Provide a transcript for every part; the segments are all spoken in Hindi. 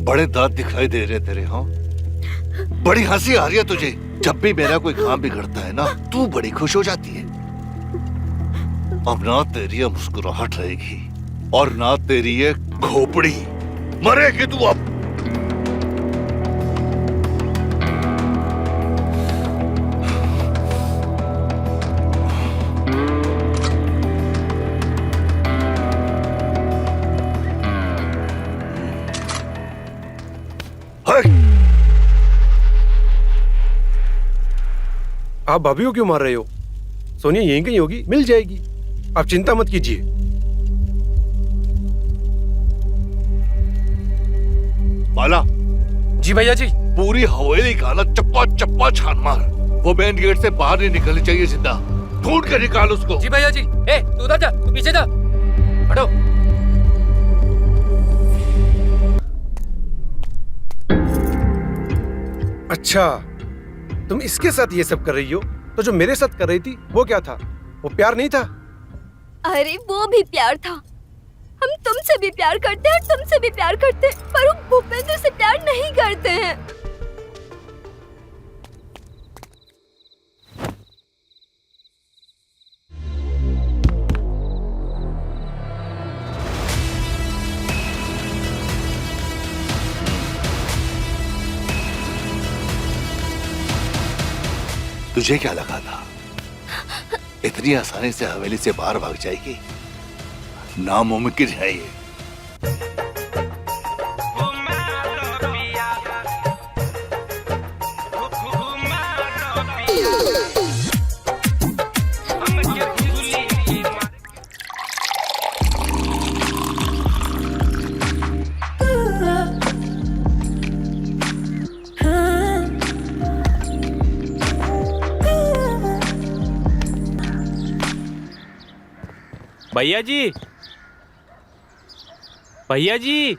बड़े दांत दिखाई दे रहे तेरे, हाँ? बड़ी हंसी आ रही है तुझे। जब भी मेरा कोई काम बिगड़ता है ना, तू बड़ी खुश हो जाती है। अब ना तेरी ये मुस्कुराहट रहेगी और ना तेरी ये खोपड़ी। मरेगी तू अब। आप भाभी को क्यों मार रहे हो? सोनिया यहीं कहीं होगी, मिल जाएगी, आप चिंता मत कीजिए। बाला। जी भैया जी। पूरी हवेली का ना चप्पा चप्पा छान मार। वो मेन गेट से बाहर नहीं निकलनी चाहिए, जिंदा ढूंढ के निकाल उसको। जी भैया जी। ए, तू उधर जा, तू पीछे जा, हटो। अच्छा, तुम इसके साथ ये सब कर रही हो, तो जो मेरे साथ कर रही थी वो क्या था? वो प्यार नहीं था? अरे वो भी प्यार था। हम तुमसे भी प्यार करते हैं और तुमसे भी प्यार करते हैं, पर वो भूपेंद्र से प्यार नहीं करते हैं। तुझे क्या लगा था इतनी आसानी से हवेली से बाहर भाग जाएगी? नामुमकिन है ये। भैया जी, भैया जी,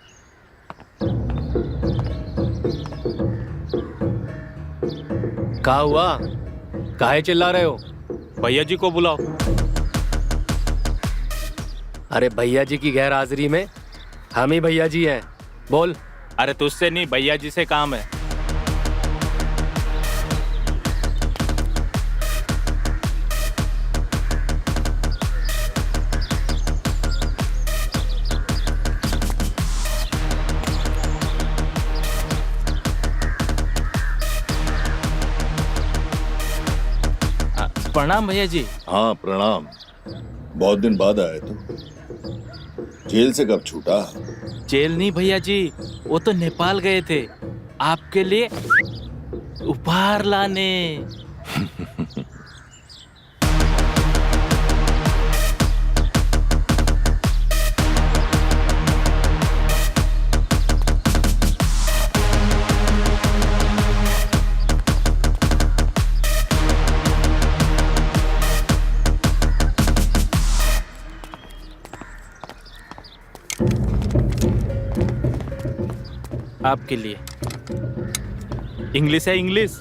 क्या हुआ? काहे चिल्ला रहे हो? भैया जी को बुलाओ। अरे भैया जी की गैर हाजिरी में हम ही भैया जी हैं। बोल। अरे तुझसे नहीं, भैया जी से काम है। प्रणाम भैया जी। हाँ प्रणाम। बहुत दिन बाद आए तू। जेल से कब छूटा? जेल नहीं भैया जी, वो तो नेपाल गए थे आपके लिए उपहार लाने। आपके लिए। इंग्लिश है, इंग्लिश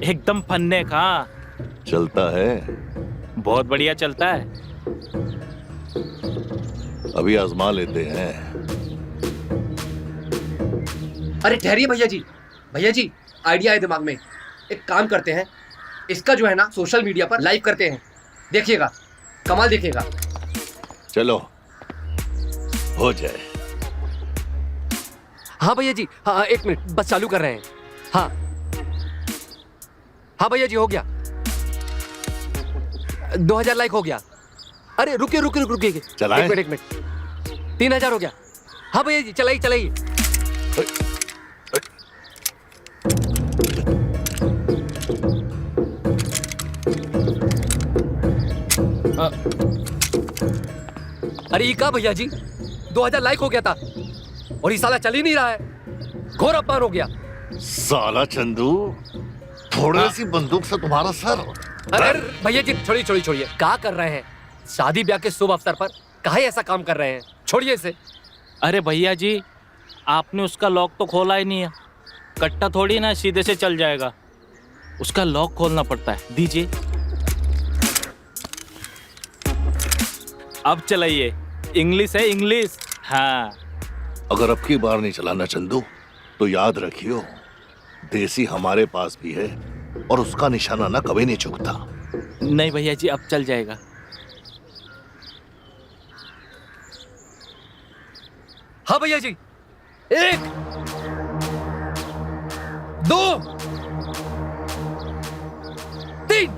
एकदम फन्ने का। चलता है? बहुत बढ़िया चलता है। अभी आजमा लेते हैं। अरे ठहरिए भैया जी। भैया जी, आइडिया है दिमाग में। एक काम करते हैं, इसका जो है ना सोशल मीडिया पर लाइव करते हैं। देखिएगा, कमाल देखिएगा। चलो हो जाए। हाँ भैया जी, हाँ एक मिनट बस चालू कर रहे हैं। हाँ हाँ भैया जी, हो गया। 2000 लाइक हो गया। अरे रुकिए रुकिए रुकिए, चलाएं? एक मिनट 3000 हो गया। हाँ भैया जी, चलाइए चलाइए। अरे ये क्या भैया जी, 2000 लाइक हो गया था और ये साला चल ही नहीं रहा है। घोर अपमान हो गया। साला चंदू, थोड़ी सी बंदूक से तुम्हारा सर। अरे भैया जी, छोड़िए छोड़िए छोड़िए, क्या कर रहे हैं? शादी ब्याह के शुभ अवसर पर काहे ऐसा काम कर रहे हैं? छोड़िए इसे। अरे भैया जी, आपने उसका लॉक तो खोला ही नहीं है। कट्टा थोड़ी ना सीधे से चल जाएगा, उसका लॉक खोलना पड़ता है। दीजिए। अब चलाइए। इंग्लिश है, इंग्लिश। हाँ। अगर अब की बार नहीं चलाना चंदू तो याद रखियो, देसी हमारे पास भी है और उसका निशाना ना कभी नहीं चूकता। नहीं भैया जी, अब चल जाएगा। हाँ भैया जी, 1 2 3।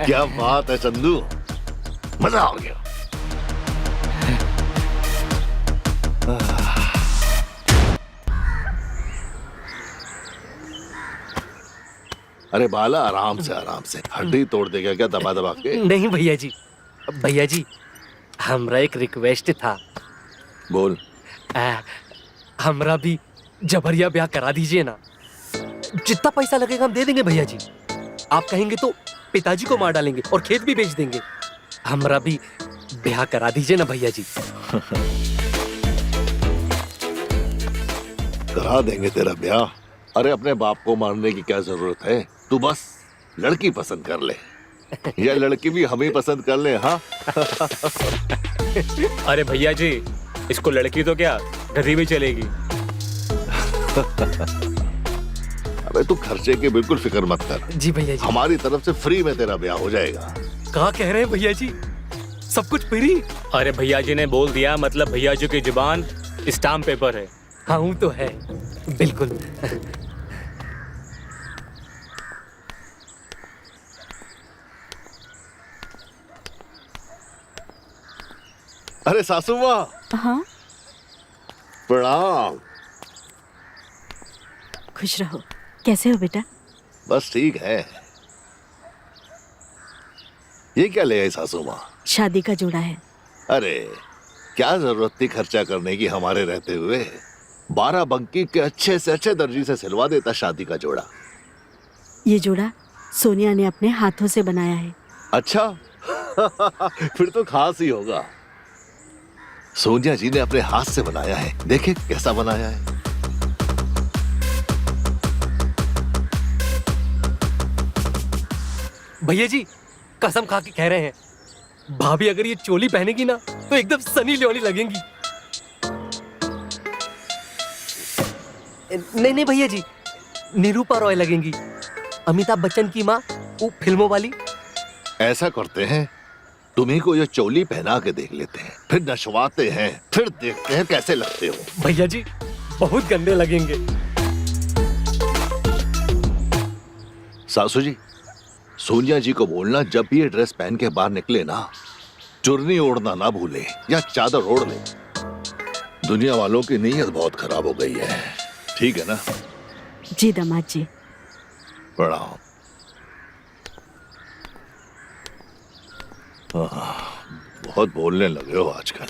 क्या बात है चंदू, मजा आ गया। अरे बाला, आराम से आराम से, हड्डी तोड़ देगा क्या दबा दबा के? नहीं भैया जी, भैया जी हमरा एक रिक्वेस्ट था। बोल। हमरा भी जबरिया ब्याह करा दीजिए ना। जितना पैसा लगेगा हम दे देंगे भैया जी। आप कहेंगे तो पिताजी को मार डालेंगे और खेत भी बेच देंगे। हमरा भी ब्याह करा दीजिए ना भैया जी। करा देंगे तेरा ब्याह। अरे अपने बाप को मारने की क्या जरूरत है, तू बस लड़की पसंद कर ले, या लड़की भी हमें पसंद कर ले। हाँ अरे भैया जी, इसको लड़की तो क्या गधी भी चलेगी। अबे तू खर्चे की बिल्कुल फिक्र मत कर, जी भैया जी। हमारी तरफ से फ्री में तेरा ब्याह हो जाएगा। कहाँ कह रहे हैं भैया जी, सब कुछ फ्री? अरे भैया जी ने बोल दिया, मतलब भैया जी की जुबान स्टाम्प पेपर है। हाँ वो तो है, बिल्कुल। अरे सासू माँ, हाँ, प्रणाम। खुश रहो। कैसे हो बेटा? बस ठीक है। ये क्या ले आई सासू माँ? शादी का जोड़ा है। अरे क्या जरूरत थी खर्चा करने की हमारे रहते हुए? 12 बंकी के अच्छे से अच्छे दर्जी से सिलवा देता शादी का जोड़ा। ये जोड़ा सोनिया ने अपने हाथों से बनाया है। अच्छा फिर तो खास ही होगा। सोनिया जी ने अपने हाथ से बनाया है, देखे कैसा बनाया है। भैया जी कसम खा के कह रहे हैं, भाभी अगर ये चोली पहनेगी ना तो एकदम सनी लियोनी लगेंगी। नहीं नहीं भैया जी, निरूपा रॉय लगेंगी, अमिताभ बच्चन की माँ, वो फिल्मों वाली। ऐसा करते हैं, तुम्ही को ये चोली पहना के देख लेते हैं, फिर नचवाते हैं, फिर देखते हैं कैसे लगते हो। भैया जी बहुत गंदे लगेंगे। सासू जी, सोनिया जी को बोलना जब भी ये ड्रेस पहन के बाहर निकले ना, चुन्नी ओढ़ना ना भूले या चादर ओढ़ ले। दुनिया वालों की नीयत बहुत खराब हो गई है, ठीक है ना? जी दामाद जी। प्रणाम। बहुत बोलने लगे हो आजकल।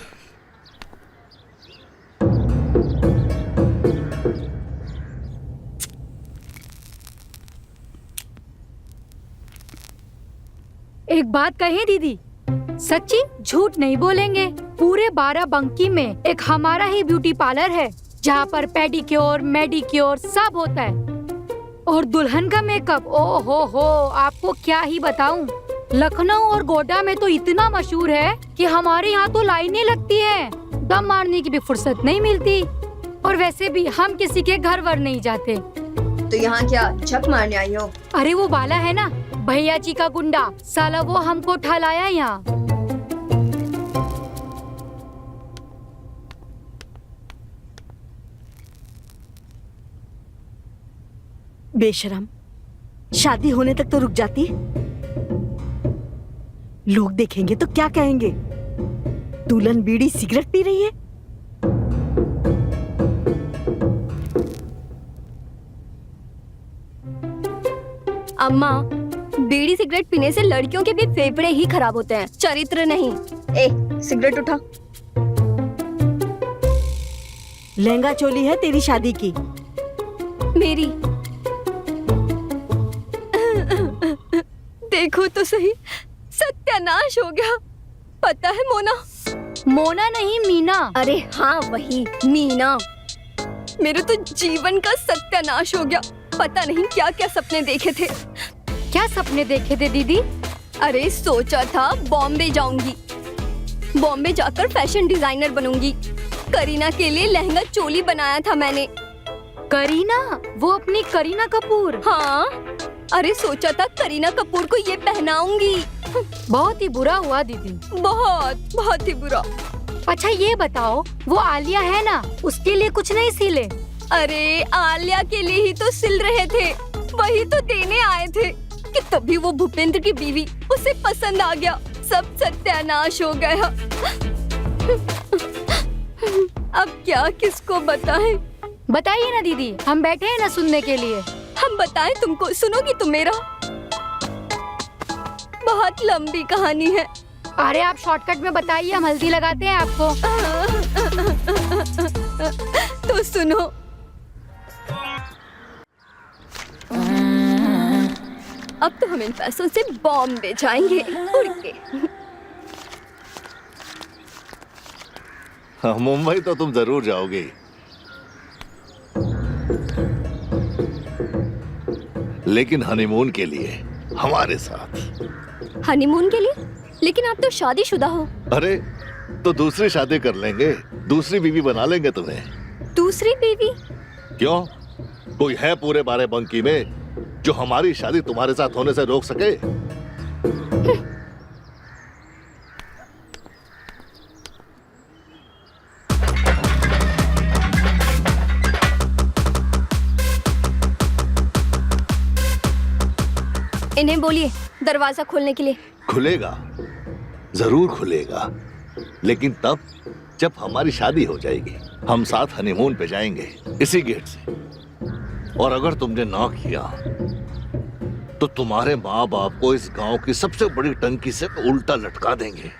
एक बात कहे दीदी, सच्ची झूठ नहीं बोलेंगे। पूरे 12 बंकी में एक हमारा ही ब्यूटी पार्लर है जहाँ पर पेडिक्योर मेडिक्योर सब होता है। और दुल्हन का मेकअप, ओ हो, आपको क्या ही बताऊं। लखनऊ और गोड्डा में तो इतना मशहूर है कि हमारे यहाँ तो लाइनें लगती है, दम मारने की भी फुर्सत नहीं मिलती। और वैसे भी हम किसी के घर वर नहीं जाते। तो यहाँ क्या झक मारने आई हो? अरे वो बाला है ना, भैया जी का गुंडा, साला वो हमको उठा लाया यहाँ। बेशरम, शादी होने तक तो रुक जाती। लोग देखेंगे तो क्या कहेंगे? दुल्हन बीड़ी सिगरेट पी रही है। अम्मा, बीड़ी सिगरेट पीने से लड़कियों के भी फेफड़े ही खराब होते हैं, चरित्र नहीं। ए, सिगरेट उठा। लहंगा चोली है तेरी शादी की। मेरी देखो तो सही, सत्यानाश हो गया। पता है मोना? मोना नहीं, मीना। अरे हाँ वही मीना। मेरे तो जीवन का सत्यानाश हो गया। पता नहीं क्या क्या सपने देखे थे। क्या सपने देखे थे दीदी? अरे सोचा था बॉम्बे जाऊंगी, बॉम्बे जाकर फैशन डिजाइनर बनूंगी। करीना के लिए लहंगा चोली बनाया था मैंने। करीना, वो अपनी करीना कपूर। हाँ, अरे सोचा था करीना कपूर को ये पहनाऊंगी। बहुत ही बुरा हुआ दीदी। बहुत ही बुरा। अच्छा ये बताओ, वो आलिया है ना, उसके लिए कुछ नहीं सिले? अरे आलिया के लिए ही तो सिल रहे थे, वही तो देने आए थे कि तभी वो भूपेंद्र की बीवी, उसे पसंद आ गया। सब सत्यानाश हो गया। अब क्या किसको बताएं? बताइए ना दीदी, हम बैठे हैं ना सुनने के लिए। हम बताएं तुमको, सुनोगी तुम मेरा? बहुत लंबी कहानी है। अरे आप शॉर्टकट में बताइए, हम हल्दी लगाते हैं आपको। तो सुनो। अब तो हम इन पैसों से बॉम्बे जाएंगे उड़ के। हाँ, मुंबई तो तुम जरूर जाओगे, लेकिन हनीमून के लिए हमारे साथ। हनीमून के लिए? लेकिन आप तो शादीशुदा हो। अरे तो दूसरी शादी कर लेंगे, दूसरी बीवी बना लेंगे तुम्हें। दूसरी बीवी? क्यों, कोई है पूरे बाराबंकी में जो हमारी शादी तुम्हारे साथ होने से रोक सके? इन्हें बोलिए दरवाजा खोलने के लिए। खुलेगा, जरूर खुलेगा, लेकिन तब जब हमारी शादी हो जाएगी। हम साथ हनीमून पे जाएंगे इसी गेट से। और अगर तुमने ना किया तो तुम्हारे माँ बाप को इस गांव की सबसे बड़ी टंकी से उल्टा लटका देंगे।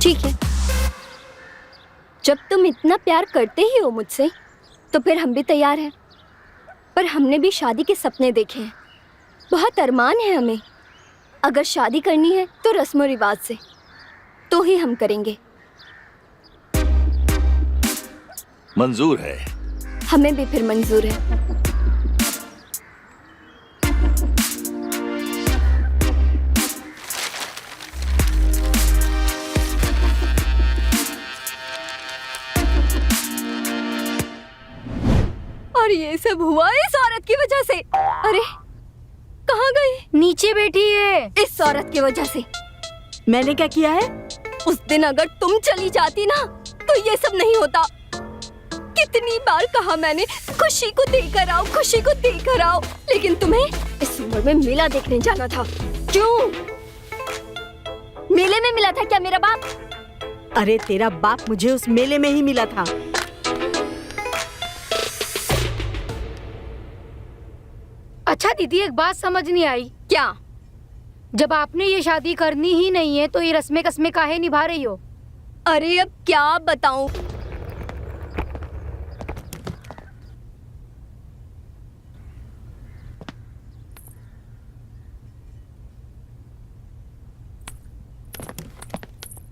ठीक है, जब तुम इतना प्यार करते ही हो मुझसे, तो फिर हम भी तैयार हैं। पर हमने भी शादी के सपने देखे हैं, बहुत अरमान है हमें। अगर शादी करनी है तो रस्म रिवाज से, तो ही हम करेंगे। मंजूर है? हमें भी फिर मंजूर है। और ये सब हुआ इस औरत की वजह से। अरे कहाँ गई? नीचे बैठी है। इस औरत की वजह से। मैंने क्या किया है? उस दिन अगर तुम चली जाती ना, तो ये सब नहीं होता। कितनी बार कहा मैंने, खुशी को देकर आओ, खुशी को देकर आओ, लेकिन तुम्हें इस उम्र में मेला देखने जाना था। क्यों? मेले में मिला था क्या मेरा बाप? अरे तेरा बाप मुझे उस मेले में ही मिला था। अच्छा दीदी, एक बात समझ नहीं आई। क्या? जब आपने ये शादी करनी ही नहीं है, तो ये रस्में कस्में काहे निभा रही हो? अरे अब क्या बताऊं?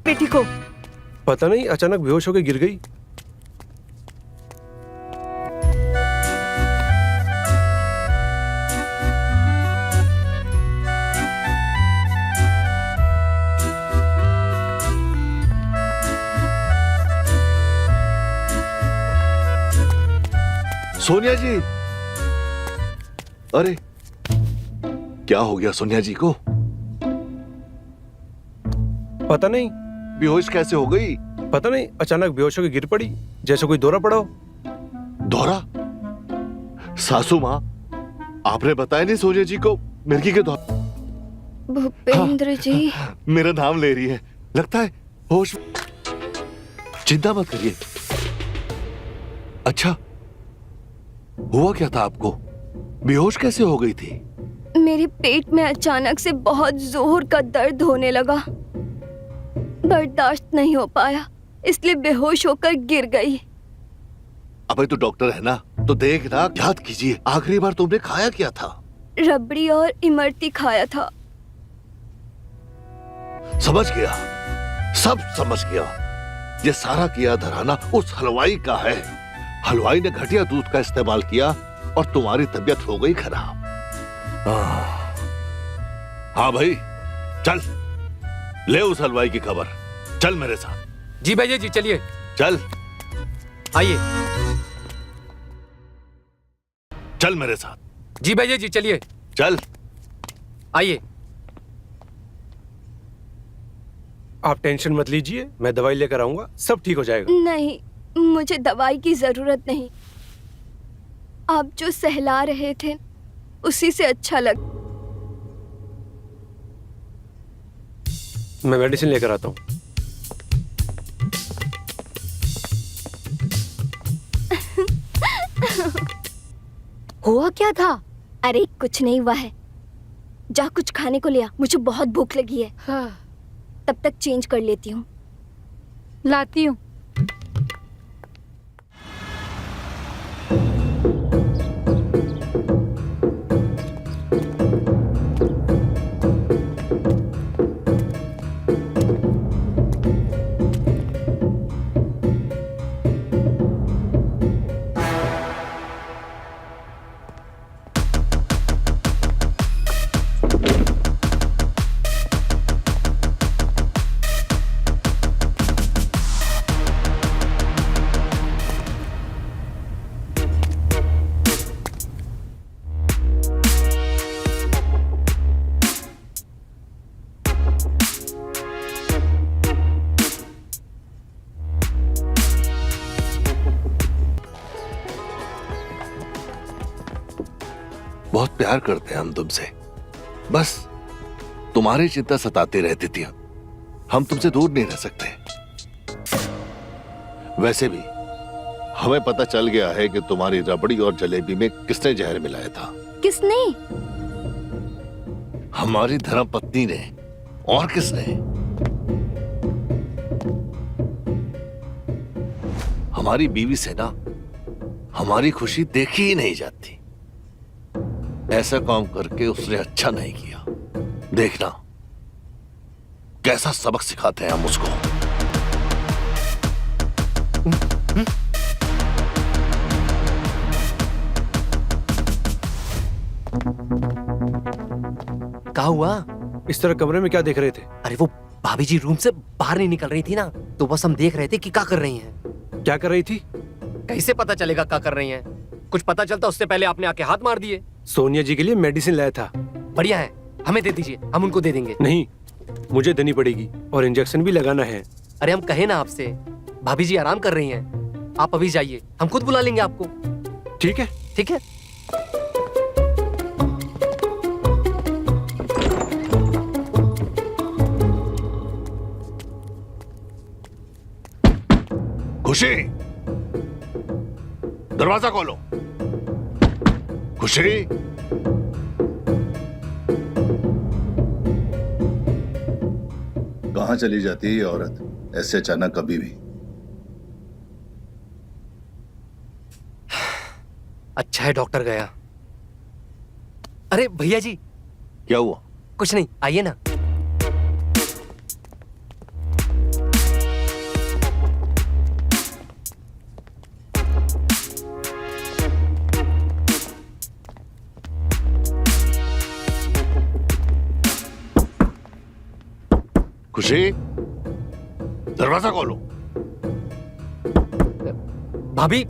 बेटी को पता नहीं अचानक बेहोश होकर गिर गई। सोनिया जी, अरे क्या हो गया सोनिया जी को? पता नहीं, बेहोश कैसे हो गई? पता नहीं, अचानक बेहोश होकर गिर पड़ी, जैसे कोई दौरा पड़ा हो। दौरा? सासू माँ, आपने बताया नहीं सोनिया जी को मिर्गी के दौरा? भूपेंद्र जी। मेरा नाम ले रही है, लगता है होश। चिंता मत करिए। अच्छा, हुआ क्या था आपको? बेहोश कैसे हो गई थी? मेरे पेट में अचानक से बहुत जोर का दर्द होने लगा, बर्दाश्त नहीं हो पाया, इसलिए बेहोश होकर गिर गई। अबे तो डॉक्टर है ना, तो देखना, याद कीजिए आखिरी बार तुमने खाया क्या था? रबड़ी और इमरती खाया था। समझ गया, सब समझ गया। ये सारा किया धराना उस हलवाई का है हलवाई ने घटिया दूध का इस्तेमाल किया और तुम्हारी तबीयत हो गई खराब। हाँ भाई, चल ले उस हलवाई की खबर। चल मेरे साथ। जी भैया जी चलिए। चल आइए। चल मेरे साथ। जी भैया जी चलिए। चल। आइए। आप टेंशन मत लीजिए, मैं दवाई लेकर आऊंगा, सब ठीक हो जाएगा। नहीं, मुझे दवाई की जरूरत नहीं। आप जो सहला रहे थे उसी से अच्छा लग। मैं मेडिसिन लेकर आता हूँ। हुआ क्या था? अरे कुछ नहीं हुआ है। जा कुछ खाने को लिया, मुझे बहुत भूख लगी है। हाँ, तब तक चेंज कर लेती हूँ। लाती हूँ। बहुत प्यार करते हैं हम तुमसे, बस तुम्हारी चिंता सताती रहती थी। हम तुमसे दूर नहीं रह सकते। वैसे भी हमें पता चल गया है कि तुम्हारी रबड़ी और जलेबी में किसने जहर मिलाया था। किसने? हमारी धर्मपत्नी ने। और किसने? हमारी बीवी से ना हमारी खुशी देखी ही नहीं जाती। ऐसा काम करके उसने अच्छा नहीं किया। देखना कैसा सबक सिखाते हैं हम उसको। क्या हुआ? इस तरह कमरे में क्या देख रहे थे? अरे वो भाभी जी रूम से बाहर नहीं निकल रही थी ना, तो बस हम देख रहे थे कि क्या कर रही हैं। क्या कर रही थी? कैसे पता चलेगा क्या कर रही हैं? कुछ पता चलता उससे पहले आपने आके हाथ मार दिए। सोनिया जी के लिए मेडिसिन लाया था। बढ़िया है, हमें दे दीजिए, हम उनको दे देंगे। नहीं, मुझे देनी पड़ेगी और इंजेक्शन भी लगाना है। अरे हम कहे ना आपसे, भाभी जी आराम कर रही हैं, आप अभी जाइए, हम खुद बुला लेंगे आपको। ठीक है? ठीक है। खुशी, दरवाजा खोलो। खुशी, कहाँ चली जाती है ये औरत ऐसे अचानक कभी भी? अच्छा है डॉक्टर गया। अरे भैया जी। क्या हुआ? कुछ नहीं, आइए ना। खुशी, दरवाजा खोलो। भाभी,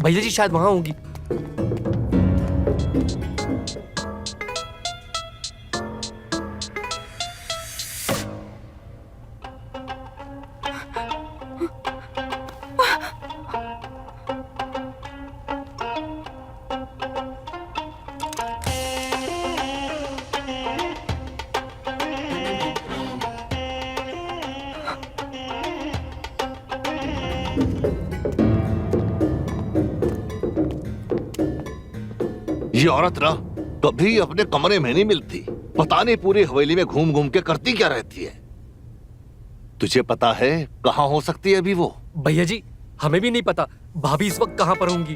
भैया जी शायद वहां होंगी। ये औरत ना कभी अपने कमरे में नहीं मिलती। पता नहीं पूरी हवेली में घूम घूम के करती क्या रहती है। तुझे पता है कहाँ हो सकती है अभी वो? भैया जी हमें भी नहीं पता भाभी इस वक्त कहां पर होंगी।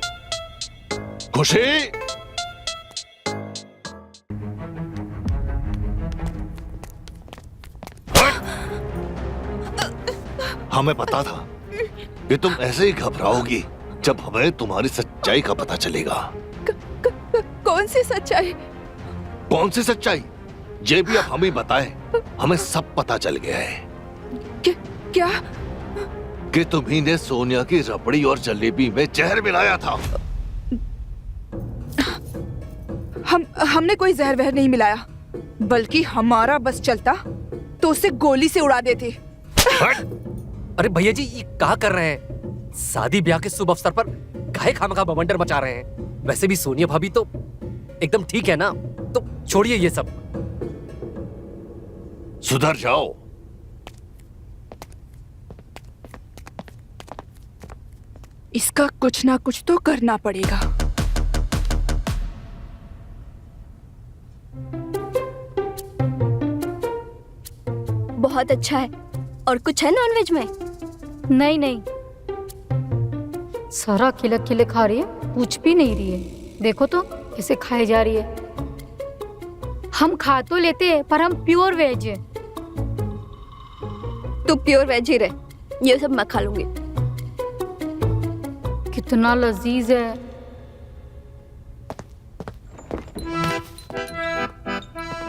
खुशी, हमें पता था कि तुम ऐसे ही घबराओगी जब हमें तुम्हारी सच्चाई का पता चलेगा। कौन सी सच्चाई? कौन सी सच्चाई? ये भी अब हम ही बताएं। हमें सब पता चल गया है क्या? कि तुम्ही ने सोनिया की रबड़ी और जलेबी में जहर मिलाया था। हमने कोई जहर वहर नहीं मिलाया, बल्कि हमारा बस चलता तो उसे गोली से उड़ा देते। अरे भैया जी, ये क्या कर रहे हैं? शादी ब्याह के शुभ अवसर पर काहे खामखा बवंडर मचा रहे हैं? वैसे भी सोनिया भाभी तो एकदम ठीक है ना, तो छोड़िए ये सब। सुधर जाओ। इसका कुछ ना कुछ तो करना पड़ेगा। बहुत अच्छा है। और कुछ है नॉनवेज में? नहीं नहीं, सारा खिलक खिले खा रही है, पूछ भी नहीं रही है। देखो तो कैसे खाए जा रही है। हम खा तो लेते हैं, पर हम प्योर वेज है। तू प्योर वेज ही रहे, ये सब मैं खा लूंगी। कितना लजीज है।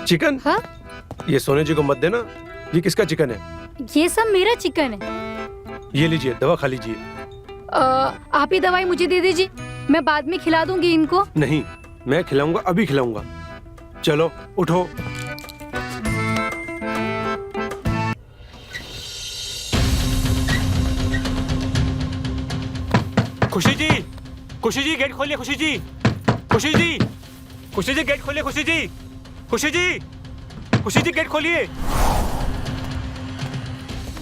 चिकन? हाँ, ये सोने जी को मत देना। ये किसका चिकन है? ये सब मेरा चिकन है। ये लीजिए, दवा खा लीजिए। आप ही दवाई मुझे दे दीजिए, मैं बाद में खिला दूंगी इनको। नहीं, मैं खिलाऊंगा, अभी खिलाऊंगा। चलो उठो। खुशी जी, खुशी जी गेट खोलिए। खुशी जी, खुशी जी, खुशी जी गेट खोलिए। खुशी जी, खुशी जी, खुशी जी गेट खोलिए।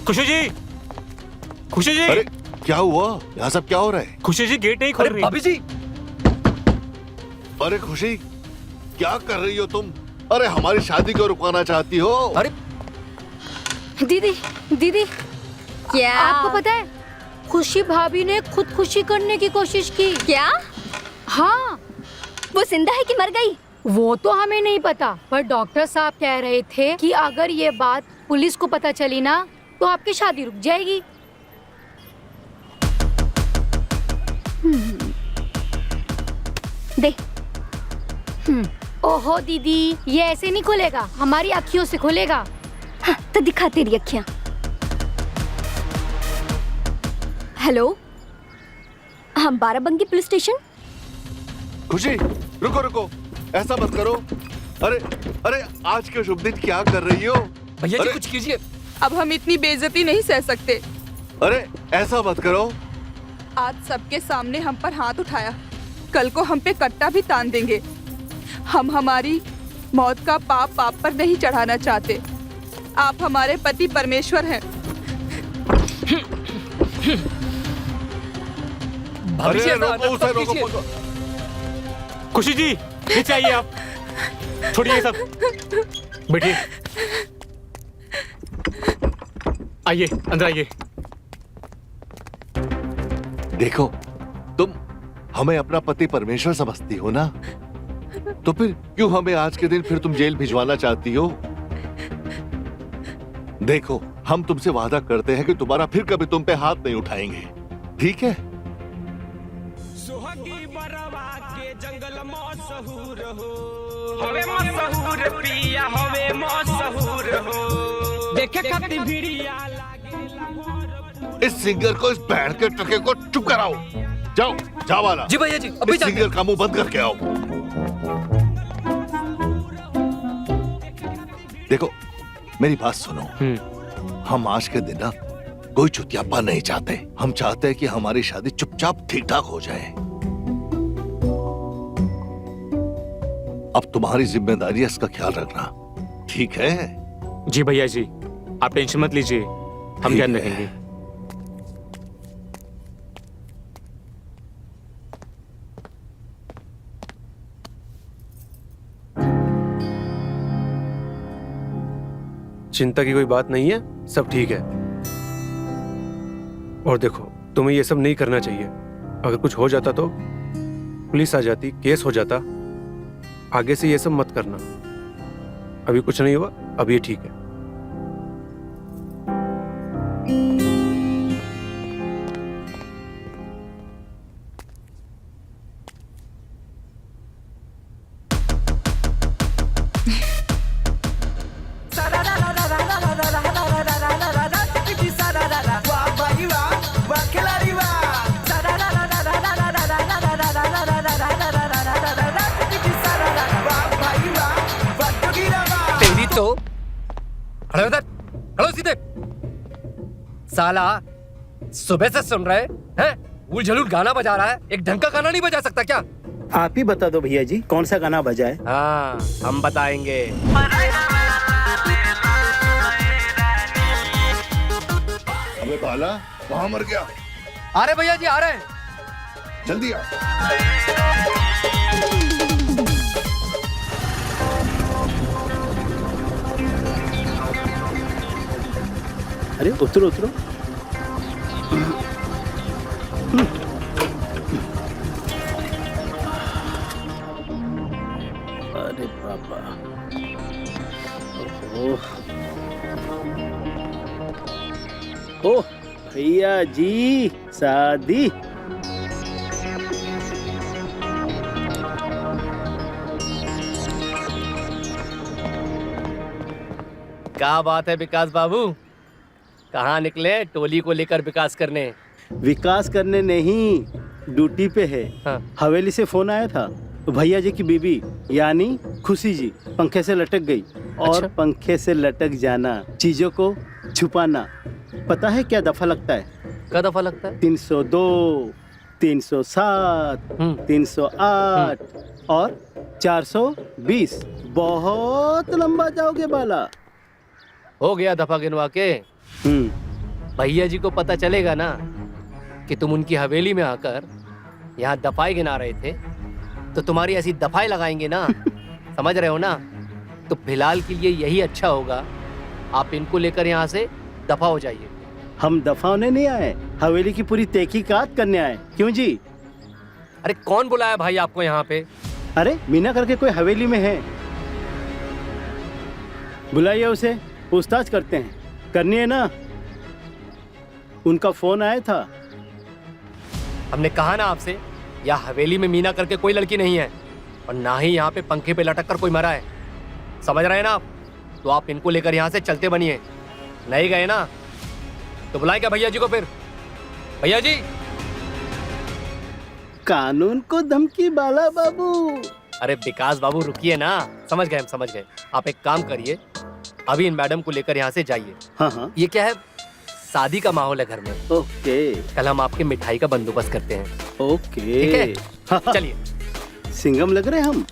खुशी जी, खुशी जी। अरे क्या हुआ? यहाँ सब क्या हो रहा है? खुशी जी गेट नहीं खोल रही। भाभी जी, अरे खुशी, क्या कर रही हो तुम? अरे हमारी शादी को रुकवाना चाहती हो? अरे दीदी, दीदी, क्या? आपको पता है खुशी भाभी ने खुदकुशी करने की कोशिश की। क्या? हाँ, वो जिंदा है कि मर गई? वो तो हमें नहीं पता, पर डॉक्टर साहब कह रहे थे कि अगर ये बात पुलिस को पता चली ना, तो आपकी शादी रुक जाएगी। दे। ओहो दीदी, ये ऐसे नहीं खुलेगा, हमारी अखियों से खुलेगा। हाँ, तो दिखा तेरी अखियां। हेलो, हम बाराबंकी पुलिस स्टेशन। खुशी, रुको रुको, ऐसा मत करो। अरे अरे, आज के शुभ दिन क्या कर रही हो? भैया जी अरे, कुछ कीजिए। अब हम इतनी बेइज्जती नहीं सह सकते। अरे ऐसा मत करो। आज सबके सामने हम पर हाथ उठाया, कल को हम पे कट्टा भी तान देंगे। हम हमारी मौत का पाप आप पर नहीं चढ़ाना चाहते। आप हमारे पति परमेश्वर हैं। भाभी जी, अरे ऐसा रोको उसे, मत रोको, कीजिए। रोको। खुशी जी नीचे आइए आप, छोड़िए सब, बैठिए, आइए अंदर आइए। देखो, तुम हमें अपना पति परमेश्वर समझती हो ना, तो फिर क्यों हमें आज के दिन फिर तुम जेल भिजवाना चाहती हो? देखो, हम तुमसे वादा करते हैं कि तुम्हारा फिर कभी तुम पे हाथ नहीं उठाएंगे, ठीक है? इस सिंगर को, इस बैंड के टके को चुप कराओ। जाओ, जाओ वाला। जी भैया जी, अभी इस जाके। सिंगर का मुंह बंद करके आओ। देखो, मेरी बात सुनो। हम आज के दिन ना कोई चुतियापा नहीं चाहते। हम चाहते हैं कि हमारी शादी चुपचाप ठीक ठाक हो जाए। अब तुम्हारी जिम्मेदारी है इसका ख्याल रखना, ठीक है? जी भैया जी, आप टेंशन मत लीजिए, हम ध्यान ठीक है। रखेंगे। चिंता की कोई बात नहीं है, सब ठीक है। और देखो, तुम्हें ये सब नहीं करना चाहिए। अगर कुछ हो जाता तो पुलिस आ जाती, केस हो जाता। आगे से ये सब मत करना। अभी कुछ नहीं हुआ, अब ये ठीक है। तेरी तो खड़े उधर, खड़ो सीधे। साला सुबह से सुन रहे हैं, उल झलूल गाना बजा रहा है, एक ढंग का गाना नहीं बजा सकता क्या? आप ही बता दो भैया जी, कौन सा गाना बजाए? हाँ, हम बताएंगे। अबे बाला, वहां मर गया। आ रहे भैया जी, आ रहे हैं। जल्दी आ। अरे उतरो उतरो। अरे बाबा, ओह भैया जी, शादी। क्या बात है विकास बाबू, कहाँ निकले टोली को लेकर विकास करने? विकास करने नहीं, ड्यूटी पे है। हाँ। हवेली से फोन आया था, भैया जी की बीबी यानी खुशी जी पंखे से लटक गई। और अच्छा? पंखे से लटक जाना, चीजों को छुपाना, पता है क्या दफा लगता है? क्या दफा लगता है? 302, 307, 308 और 420। बहुत लंबा जाओगे बाला। हो गया दफा गिनवा के। भैया जी को पता चलेगा ना कि तुम उनकी हवेली में आकर यहाँ दफाई गिना रहे थे, तो तुम्हारी ऐसी दफाई लगाएंगे ना, समझ रहे हो ना? तो फिलहाल के लिए यही अच्छा होगा, आप इनको लेकर यहाँ से दफा हो जाइए। हम दफा होने नहीं आए, हवेली की पूरी तहकीकात करने आए। क्यों जी? अरे कौन बुलाया भाई आपको यहाँ पे? अरे मीना करके कोई हवेली में है, बुलाइए उसे, पूछताछ करते हैं। करनी है ना? उनका फोन आया था। हमने कहा ना आपसे, यहाँ हवेली में मीना करके कोई लड़की नहीं है, और ना ही यहाँ पे पंखे पे लटक कर कोई मरा है। समझ रहे हैं ना आप? तो आप इनको लेकर यहाँ से चलते बनिए। नहीं गए ना तो बुलाए क्या भैया जी को फिर? भैया जी, कानून को धमकी बाला बाबू। अरे विकास बाबू रुकिए ना, समझ गए, हम समझ गए। आप एक काम करिए, अभी इन मैडम को लेकर यहाँ से जाइए। हाँ हाँ। ये क्या है, शादी का माहौल है घर में। ओके। कल हम आपके मिठाई का बंदोबस्त करते हैं। ओके, ठीक है? हाँ, हाँ। चलिए। सिंगम लग रहे हैं हम।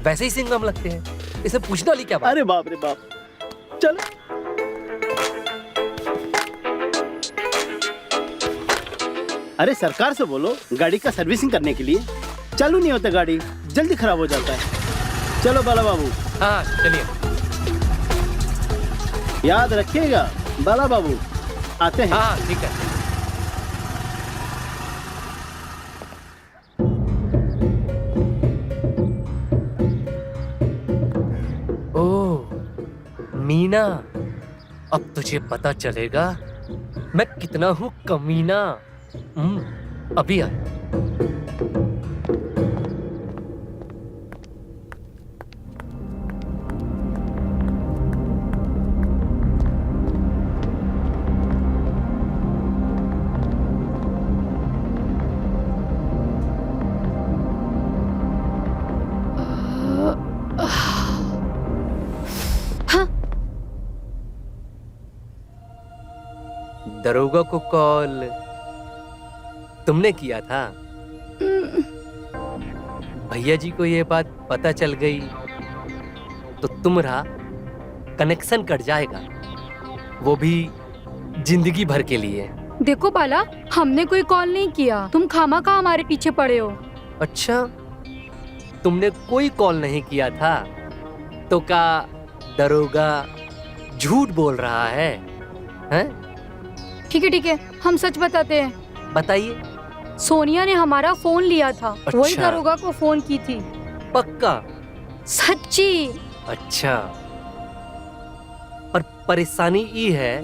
वैसे ही सिंगम लगते हैं, इसे पूछने वाली क्या बात? अरे बाप रे बाप, चलो। अरे सरकार से बोलो गाड़ी का सर्विसिंग करने के लिए। चालू नहीं होता गाड़ी, जल्दी खराब हो जाता है। चलो बाला बाबू। हाँ चलिए। याद रखिएगा बाला बाबू, आते हैं। हाँ ठीक है। ओह मीना, अब तुझे पता चलेगा मैं कितना हूँ कमीना। अभी आ। दरोगा को कॉल तुमने किया था? भैया जी को ये बात पता चल गई तो तुम्हारा कनेक्शन कट जाएगा, वो भी जिंदगी भर के लिए। देखो बाला, हमने कोई कॉल नहीं किया, तुम खामखा हमारे पीछे पड़े हो। अच्छा, तुमने कोई कॉल नहीं किया था तो क्या दरोगा झूठ बोल रहा है? हैं? ठीक है, हम सच बताते हैं। बताइए। सोनिया ने हमारा फोन लिया था। वही अच्छा। दरोगा को फोन की थी। पक्का? सच्ची। अच्छा, पर परेशानी ये है,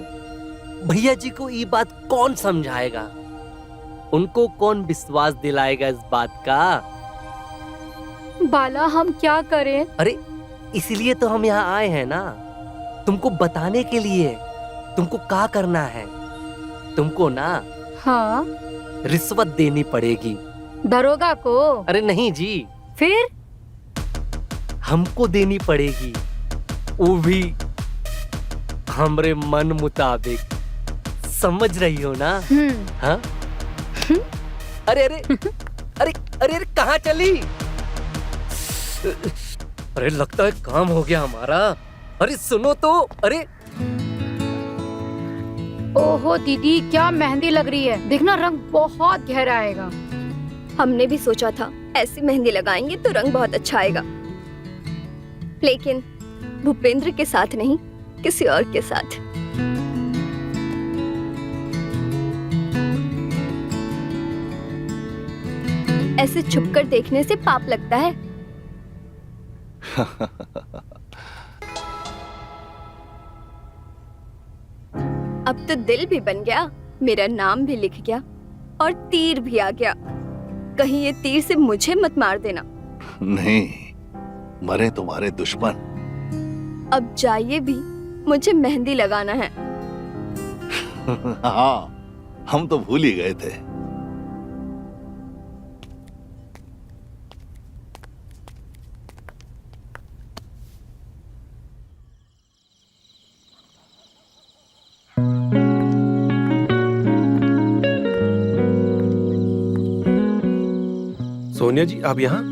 भैया जी को ये बात कौन समझाएगा? उनको कौन विश्वास दिलाएगा इस बात का? बाला हम क्या करें? अरे इसीलिए तो हम यहाँ आए हैं ना, तुमको बताने के लिए। तुमको क्या करना है, तुमको ना हाँ, रिश्वत देनी पड़ेगी। दरोगा को? अरे नहीं जी, फिर? हमको देनी पड़ेगी, वो भी हमरे मन मुताबिक। समझ रही हो ना? हाँ? अरे अरे अरे अरे अरे कहाँ चली? अरे लगता है काम हो गया हमारा। अरे सुनो तो, अरे ओहो दीदी, क्या मेहंदी लग रही है। देखना रंग बहुत गहरा आएगा। हमने भी सोचा था ऐसी मेहंदी लगाएंगे तो रंग बहुत अच्छा आएगा, लेकिन भूपेंद्र के साथ नहीं, किसी और के साथ। ऐसे छुपकर देखने से पाप लगता है। अब तो दिल भी बन गया, मेरा नाम भी लिख गया और तीर भी आ गया। कहीं ये तीर से मुझे मत मार देना। नहीं, मरे तुम्हारे दुश्मन। अब जाइए भी, मुझे मेहंदी लगाना है। हाँ, हम तो भूल ही गए थे। सोनिया जी, आप यहाँ?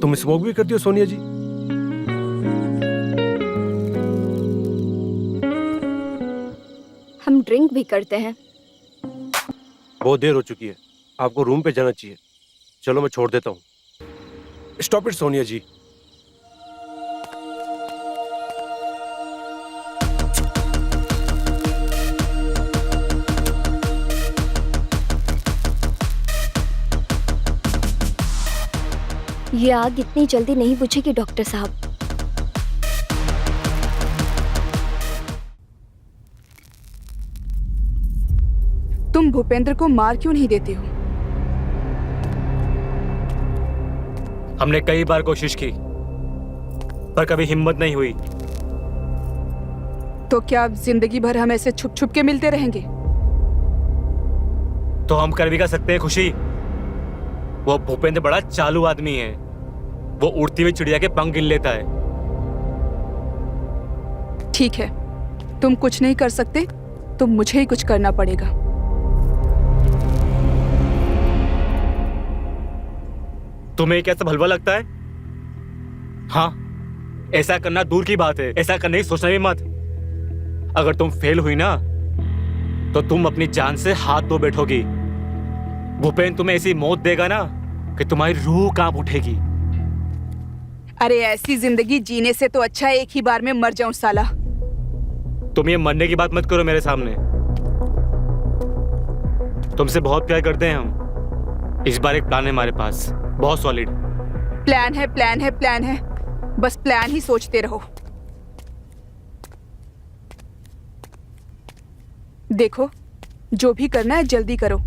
तुम स्मोक भी करती हो सोनिया जी? हम ड्रिंक भी करते हैं। बहुत देर हो चुकी है, आपको रूम पे जाना चाहिए। चलो मैं छोड़ देता हूँ। स्टॉप इट सोनिया जी। ये आग इतनी जल्दी नहीं बुझेगी डॉक्टर साहब। तुम भूपेंद्र को मार क्यों नहीं देते हो? हमने कई बार कोशिश की, पर कभी हिम्मत नहीं हुई। तो क्या अब जिंदगी भर हम ऐसे छुप छुप के मिलते रहेंगे? तो हम कर भी कर सकते हैं खुशी। वो भूपेंद्र बड़ा चालू आदमी है, वो उड़ती हुई चिड़िया के पंख गिन लेता है। ठीक है, तुम कुछ नहीं कर सकते तो मुझे ही कुछ करना पड़ेगा। तुम्हें कैसा भलवा लगता है? हाँ, ऐसा करना दूर की बात है, ऐसा करने की सोचना भी मत। अगर तुम फेल हुई ना, तो तुम अपनी जान से हाथ धो बैठोगी। भूपेंद्र तुम्हें ऐसी मौत देगा ना कि तुम्हारी रूह कांप उठेगी। अरे ऐसी जिंदगी जीने से तो अच्छा है एक ही बार में मर जाऊं साला। तुम ये मरने की बात मत करो मेरे सामने। तुमसे बहुत प्यार करते हैं हम। इस बार एक प्लान है हमारे पास, बहुत सॉलिड। प्लान है, प्लान है, प्लान है, बस प्लान ही सोचते रहो। देखो, जो भी करना है जल्दी करो,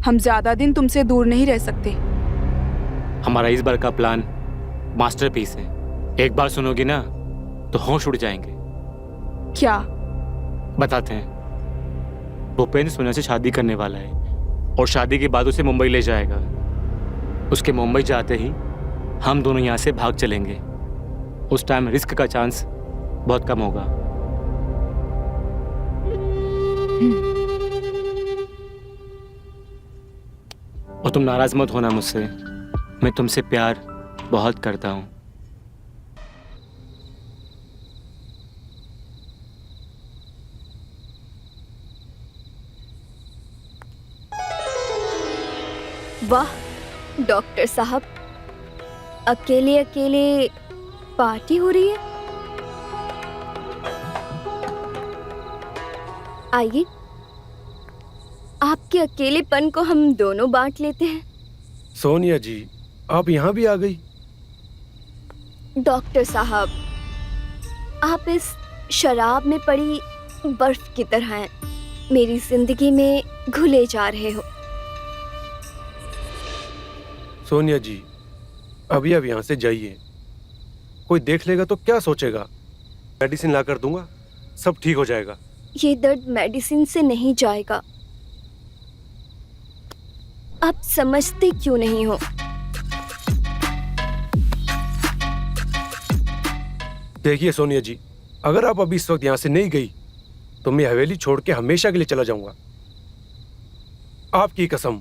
हम ज्यादा दिन तुमसे दूर नहीं रह सकते। हमारा इस बार का प्लान मास्टरपीस है। एक बार सुनोगी ना तो होश उड़ जाएंगे। क्या? बताते हैं। भूपेंद्र सोनिया से शादी करने वाला है और शादी के बाद उसे मुंबई ले जाएगा। उसके मुंबई जाते ही हम दोनों यहाँ से भाग चलेंगे। उस टाइम रिस्क का चांस बहुत कम होगा। और तुम नाराज मत होना मुझसे, मैं तुमसे प्यार बहुत करता हूँ। वाह डॉक्टर साहब, अकेले अकेले पार्टी हो रही है। आइए, आपके अकेलेपन को हम दोनों बांट लेते हैं। सोनिया जी, आप यहाँ भी आ गई। डॉक्टर साहब, आप इस शराब में पड़ी बर्फ की तरह हैं, मेरी जिंदगी में घुले जा रहे हो। सोनिया जी, अभी आप यहाँ से जाइए। कोई देख लेगा तो क्या सोचेगा? मेडिसिन ला कर दूंगा, सब ठीक हो जाएगा। ये दर्द मेडिसिन से नहीं जाएगा। आप समझते क्यों नहीं हो? देखिए सोनिया जी, अगर आप अभी इस वक्त यहाँ से नहीं गई तो मैं हवेली छोड़ के हमेशा के लिए चला जाऊंगा, आपकी कसम।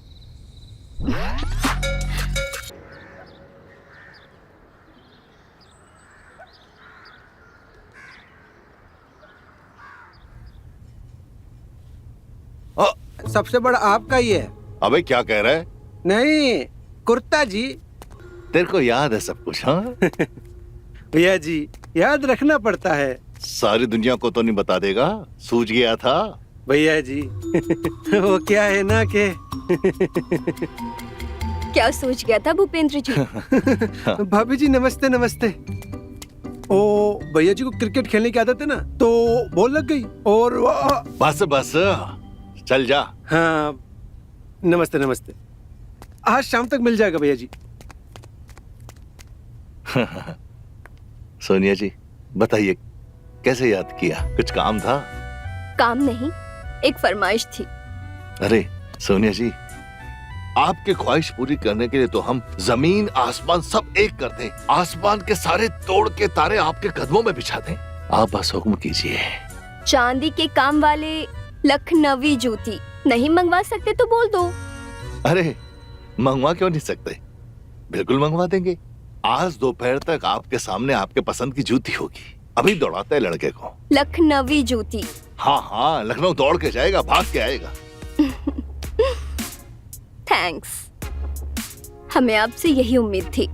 सबसे बड़ा आपका ही है। अबे क्या कह रहा है? नहीं, कुर्ता जी। तेरे को याद है सब कुछ? हाँ भैया जी, याद रखना पड़ता है। सारी दुनिया को तो नहीं बता देगा, सूझ गया था भैया जी। वो क्या है ना कि क्या सोच गया था भूपेंद्र जी? भाभी जी नमस्ते नमस्ते। ओ भैया जी को क्रिकेट खेलने की आदत है ना, तो बॉल लग गई और बस बस चल जा। हाँ नमस्ते नमस्ते। आज शाम तक मिल जाएगा भैया जी। सोनिया जी बताइए, कैसे याद किया? कुछ काम था? काम नहीं, एक फरमाइश थी। अरे सोनिया जी, आपकी ख्वाहिश पूरी करने के लिए तो हम जमीन आसमान सब एक कर दें, आसमान के सारे तोड़ के तारे आपके कदमों में बिछा दें। आप बस हुक्म कीजिए। चांदी के काम वाले लखनवी जूती नहीं मंगवा सकते तो बोल दो। अरे मंगवा क्यों नहीं सकते? बिल्कुल मंगवा देंगे। आज दोपहर तक आपके सामने आपके पसंद की जूती होगी। अभी दौड़ाते हैं लड़के को। लखनवी जूती? हाँ हाँ, लखनऊ दौड़ के जाएगा, भाग के आएगा। थैंक्स, हमें आपसे यही उम्मीद थी।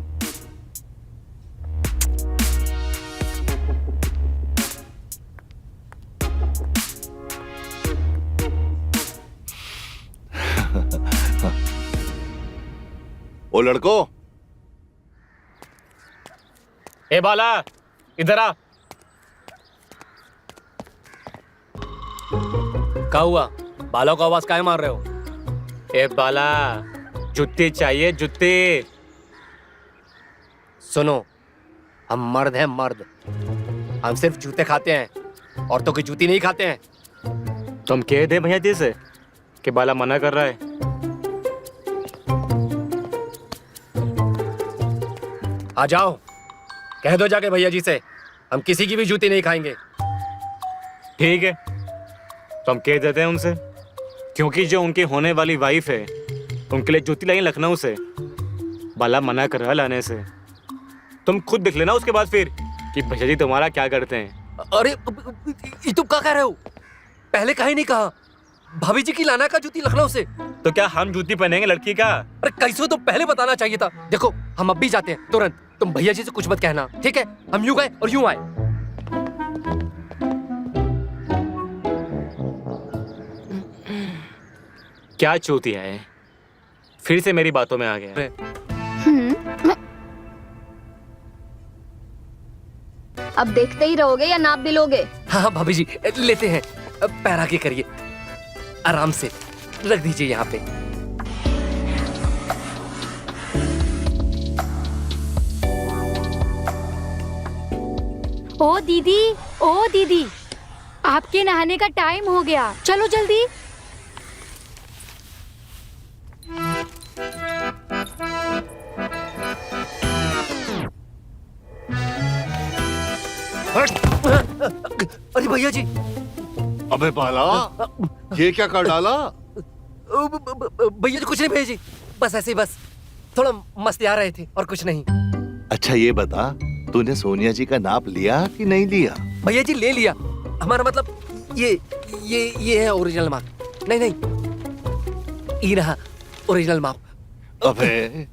ओ लड़को, ए बाला, इधर आ। क्या हुआ? बालों को आवाज काहे मार रहे हो? ए बाला, जुत्ती चाहिए, जुत्ती। सुनो, हम मर्द हैं, मर्द। हम सिर्फ जूते खाते हैं, औरतों की जूती नहीं खाते हैं। तुम कह दे भैया जी से कि बाला मना कर रहा है। आ जाओ, कह दो जाके भैया जी से, हम किसी की भी जूती नहीं खाएंगे। ठीक है, तो हम कह देते हैं उनसे, क्योंकि जो उनकी होने वाली वाइफ है उनके लिए जूती लाई लखनऊ से। बाला मना कर रहा लाने से। तुम खुद देख लेना उसके बाद फिर कि भैया जी तुम्हारा क्या करते हैं। अरे ये तुम क्या कह रहे हो? पहले कहीं नहीं कहा। भाभी जी की लाना का जूती लखनऊ से। तो क्या हम जूती पहनेंगे लड़की का? अरे कैसे तो पहले बताना चाहिए था। देखो हम अब भी जाते हैं तुरंत। तुम भैया जी से कुछ मत कहना, ठीक है? हम यूं गए और यूं आए। क्या चूतिया है, फिर से मेरी बातों में आ गया। अब देखते ही रहोगे या नाप भी लोगे? हाँ भाभी जी, लेते हैं। पैर आगे करिए, आराम से रख दीजिए यहाँ पे। ओ दीदी, ओ दीदी, आपके नहाने का टाइम हो गया, चलो जल्दी। अरे भैया जी। अबे बाला, ये क्या कर डाला? भैया जी कुछ नहीं भैया जी, बस ऐसे ही, बस थोड़ा मस्ती आ रहे थे और कुछ नहीं। अच्छा ये बता, तूने सोनिया जी का नाप लिया कि नहीं लिया? भैया जी ले लिया। हमारा मतलब ये है ओरिजिनल माप। नहीं नहीं, ये रहा ओरिजिनल माप। अबे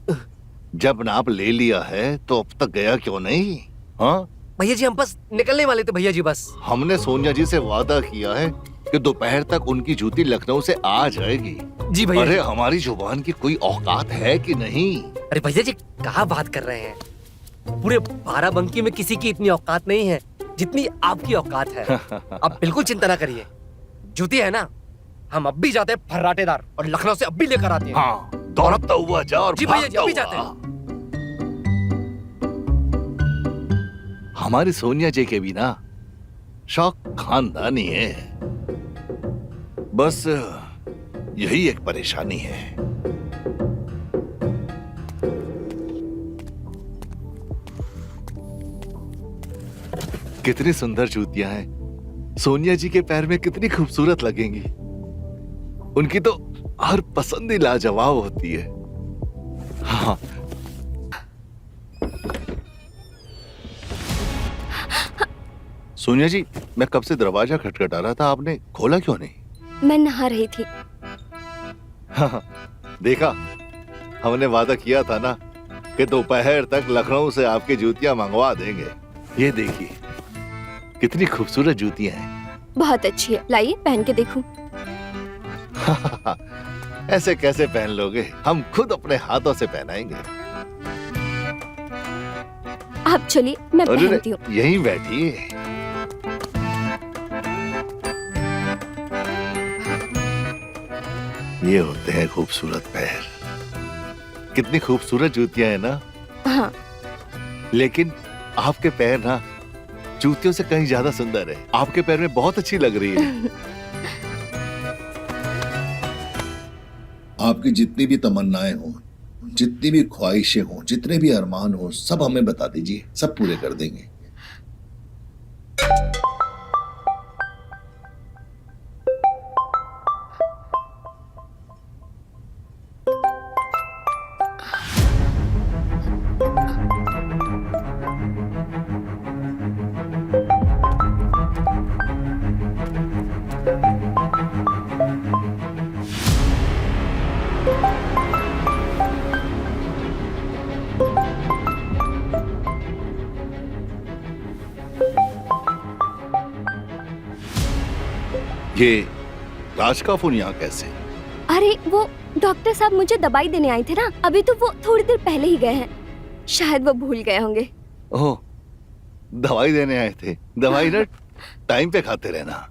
जब नाप ले लिया है तो अब तक गया क्यों नहीं? हाँ, भैया जी हम बस निकलने वाले थे भैया जी, बस। हमने सोनिया जी से वादा किया है कि दोपहर तक उनकी जूती लखनऊ से आ जाएगी। जी भैया अरे जी। हमारी जुबान की कोई औकात है कि नहीं? अरे भैया जी कहाँ बात कर रहे हैं, पूरे बाराबंकी में किसी की इतनी औकात नहीं है जितनी आपकी औकात है। आप बिल्कुल चिंता ना करिए, जूती है ना, हम अब भी जाते हैं फर्राटेदार और लखनऊ से अब भी लेकर आते हैं। हाँ, दौड़ता हुआ जा और जी भैया जी, भागता अभी हुआ। जाते हैं। हमारी सोनिया जी के भी ना शौक खानदानी है, बस यही एक परेशानी है। कितनी सुंदर जूतियां हैं, सोनिया जी के पैर में कितनी खूबसूरत लगेंगी। उनकी तो हर पसंद ही लाजवाब होती है। हाँ, सोनिया जी, मैं कब से दरवाजा खटखटा रहा था, आपने खोला क्यों नहीं? मैं नहा रही थी। हाँ, देखा, हमने वादा किया था ना कि दोपहर तक लखनऊ से आपकी जूतियां मंगवा देंगे। ये देखिए कितनी खूबसूरत जूतियां हैं। बहुत अच्छी है, लाइए पहन के देखूं। ऐसे कैसे पहन लोगे, हम खुद अपने हाथों से पहनाएंगे। आप चलिए, मैं अरे पहनती हूँ। यहीं बैठिए। ये होते हैं खूबसूरत पैर। कितनी खूबसूरत जूतियां हैं ना। हाँ, लेकिन आपके पैर ना जूतियों से कहीं ज्यादा सुंदर है। आपके पैर में बहुत अच्छी लग रही है। आपकी जितनी भी तमन्नाएं हों, जितनी भी ख्वाहिशें हों, जितने भी अरमान हों, सब हमें बता दीजिए, सब पूरे कर देंगे। ये राज का फोन यहाँ कैसे? अरे वो डॉक्टर साहब मुझे दवाई देने आए थे ना, अभी तो वो थोड़ी देर पहले ही गए हैं, शायद वो भूल गए होंगे। ओह, दवाई देने आए थे। दवाई ना टाइम पे खाते रहना,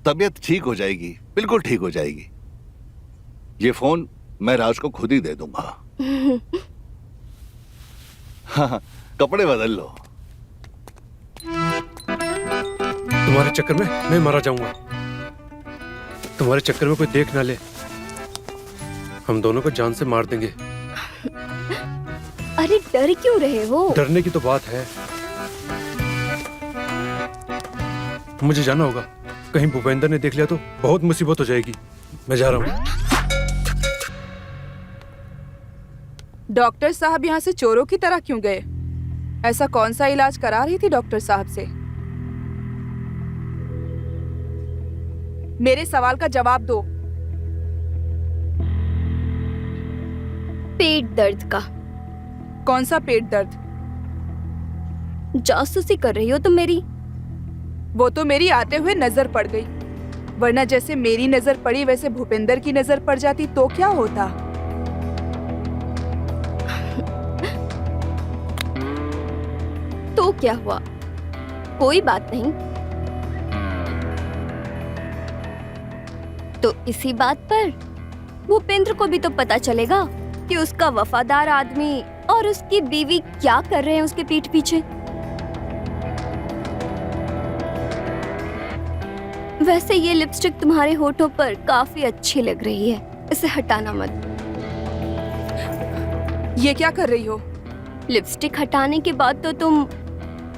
तबीयत ठीक हो जाएगी, बिल्कुल ठीक हो जाएगी। ये फोन मैं राज को खुद ही दे दूंगा। हाँ, कपड़े बदल लो। तुम्हारे चक्कर में मैं मारा जाऊंगा। तुम्हारे चक्कर में कोई देख ना ले, हम दोनों को जान से मार देंगे। अरे डर क्यों रहे हो? डरने की तो बात है। मुझे जाना होगा, कहीं भूपेंद्र ने देख लिया तो बहुत मुसीबत हो जाएगी। मैं जा रहा हूँ। डॉक्टर साहब यहाँ से चोरों की तरह क्यों गए? ऐसा कौन सा इलाज करा रही थी डॉक्टर साहब से? मेरे सवाल का जवाब दो। पेट दर्द का। कौन सा पेट दर्द? जासूसी कर रही हो तुम मेरी? वो तो मेरी आते हुए नजर पड़ गई, वरना जैसे मेरी नजर पड़ी वैसे भूपेंद्र की नजर पड़ जाती तो क्या होता? तो क्या हुआ, कोई बात नहीं। तो इसी बात पर भूपेंद्र को भी तो पता चलेगा कि उसका वफादार आदमी और उसकी बीवी क्या कर रहे हैं उसके पीठ पीछे। वैसे ये लिपस्टिक तुम्हारे होठों पर काफी अच्छी लग रही है, इसे हटाना मत। ये क्या कर रही हो? लिपस्टिक हटाने के बाद तो तुम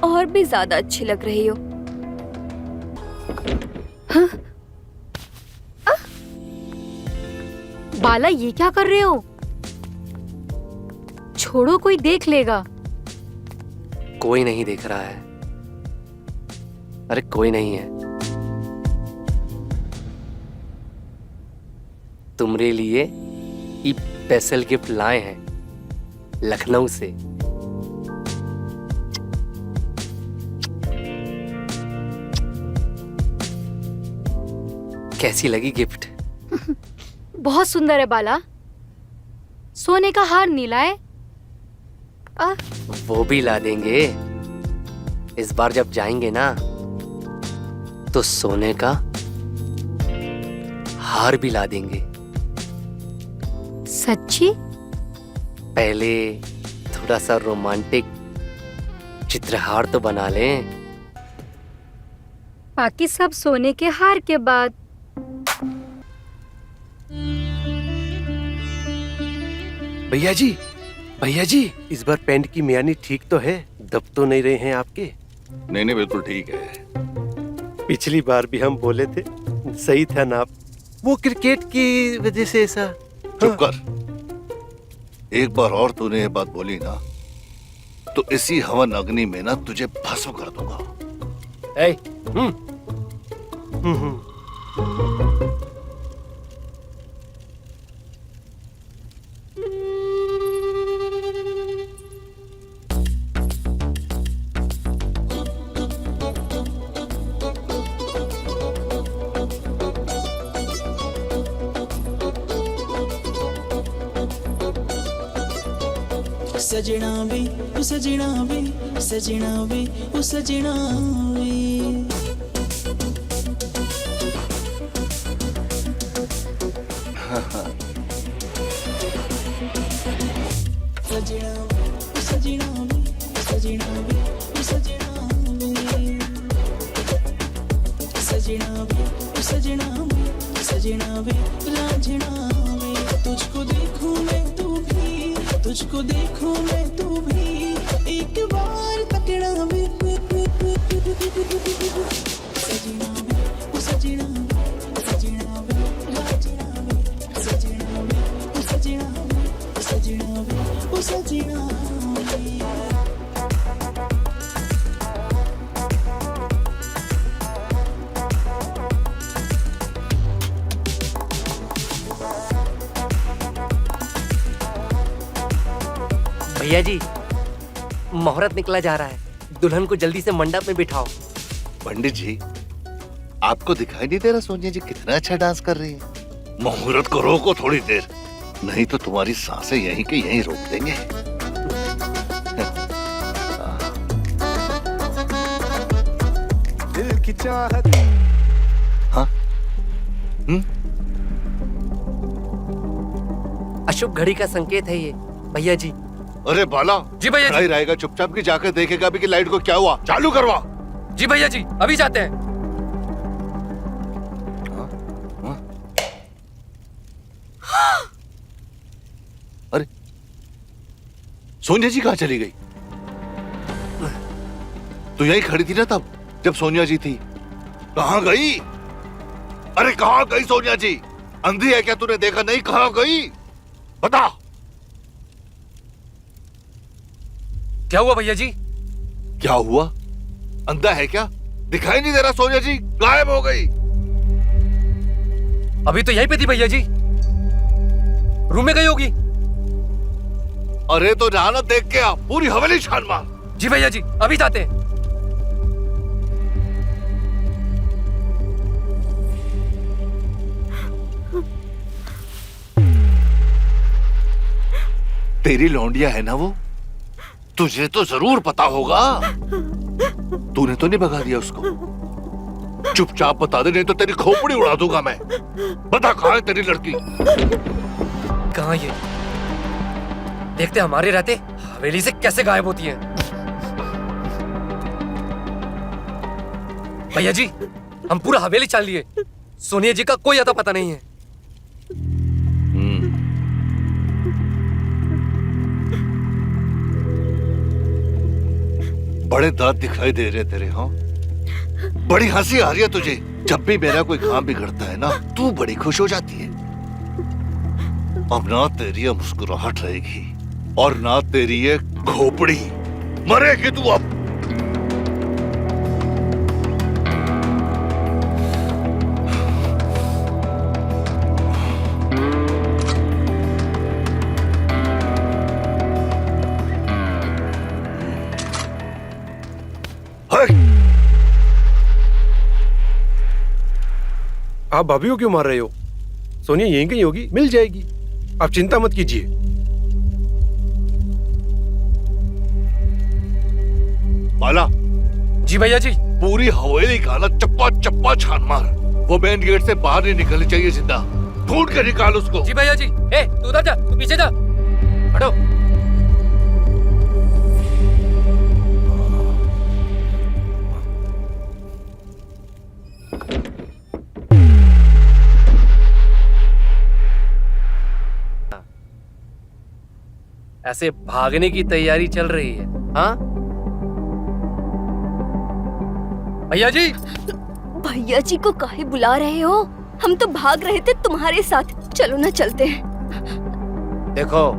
और भी ज्यादा अच्छी लग रही हो। हाँ? बाला ये क्या कर रहे हो? छोड़ो, कोई देख लेगा। कोई नहीं देख रहा है। अरे कोई नहीं है। तुम्हारे लिए ये स्पेशल गिफ्ट लाए हैं लखनऊ से। कैसी लगी गिफ्ट? बहुत सुंदर है बाला। सोने का हार नीला है। वो भी ला देंगे। इस बार जब जाएंगे ना तो सोने का हार भी ला देंगे। सच्ची? पहले थोड़ा सा रोमांटिक चित्रहार तो बना लें। बाकी सब सोने के हार के बाद। भैया जी, भैया जी, इस बार पेंट की मियानी ठीक तो है? दब तो नहीं रहे हैं आपके? नहीं बिल्कुल ठीक है। पिछली बार भी हम बोले थे, सही था नाप। वो क्रिकेट की वजह से ऐसा। चुप कर। एक बार और तूने ये बात बोली ना तो इसी हवन अग्नि में ना तुझे भस्म कर दूंगा। ए, सजना वे ओ सजना वे सजना वे ओ सजना वे सजना ओ सजना वे सजना वे ओ सजना वे सजना वे ओ सजना वे सजना वे लाजना वे तुझको देखूं मैं तू भी तुझको देखूं मैं तू भी एक बार तकड़ा वे सजना वे ओ सजना वे सजना वे लाजना वे सजना वे ओ सजना वे सजना वे ओ सजना वे भैया जी, मुहूर्त निकला जा रहा है। दुल्हन को जल्दी से मंडप में बिठाओ। पंडित जी, आपको दिखाई नहीं दे रहा सोनिया जी कितना अच्छा डांस कर रही है? मुहूर्त को रोको थोड़ी देर, नहीं तो तुम्हारी सांसें यहीं के यहीं रोक देंगे। दिल की चाहत। हाँ? अशुभ घड़ी का संकेत है ये भैया जी। अरे बाला जी भैया जी। रहेगा चुपचाप की जाकर देखेगा भी कि लाइट को क्या हुआ। चालू करवा। जी भैया जी, अभी जाते हैं। अरे सोनिया जी कहाँ चली गई? तू यहीं खड़ी थी ना तब जब सोनिया जी थी। कहाँ गई? अरे कहाँ गई सोनिया जी? अंधी है क्या? तूने देखा नहीं? कहाँ गई बता। क्या हुआ भैया जी? क्या हुआ? अंधा है क्या? दिखाई नहीं दे रहा? सोनिया जी गायब हो गई। अभी तो यहीं पे थी भैया जी। रूम में गई होगी। अरे तो जाना देख के आ, पूरी हवेली छान मार। जी भैया जी, अभी जाते हैं। तेरी लौंडिया है ना वो? तुझे तो जरूर पता होगा। तूने तो नहीं भगा दिया उसको? चुपचाप बता दे, नहीं तो तेरी खोपड़ी उड़ा दूंगा मैं। बता कहाँ है तेरी लड़की? कहाँ ये? देखते हमारे रहते हवेली से कैसे गायब होती है। भैया जी, हम पूरा हवेली चाल लिए। सोनिया जी का कोई अता पता नहीं है। बड़े दांत दिखाई दे रहे तेरे। हाँ, बड़ी हंसी आ रही है तुझे। जब भी मेरा कोई काम बिगड़ता है ना तू बड़ी खुश हो जाती है। अब ना तेरी ये मुस्कुराहट रहेगी और ना तेरी ये खोपड़ी। मरेगी तू अब। आप भाभी को क्यों मार रहे हो? सोनिया यहीं कहीं होगी, मिल जाएगी, आप चिंता मत कीजिए। बाला, जी भैया जी। पूरी हवेली का ना चप्पा चप्पा छान मार। वो मेन गेट से बाहर नहीं निकलनी चाहिए, जिंदा ढूंढ के निकाल उसको। जी भैया जी। ए तू उधर जा, तू पीछे जा, हटो। ऐसे भागने की तैयारी चल रही है? हाँ भैया जी। भैया जी को काहे बुला रहे हो? हम तो भाग रहे थे तुम्हारे साथ। चलो ना, चलते हैं। देखो,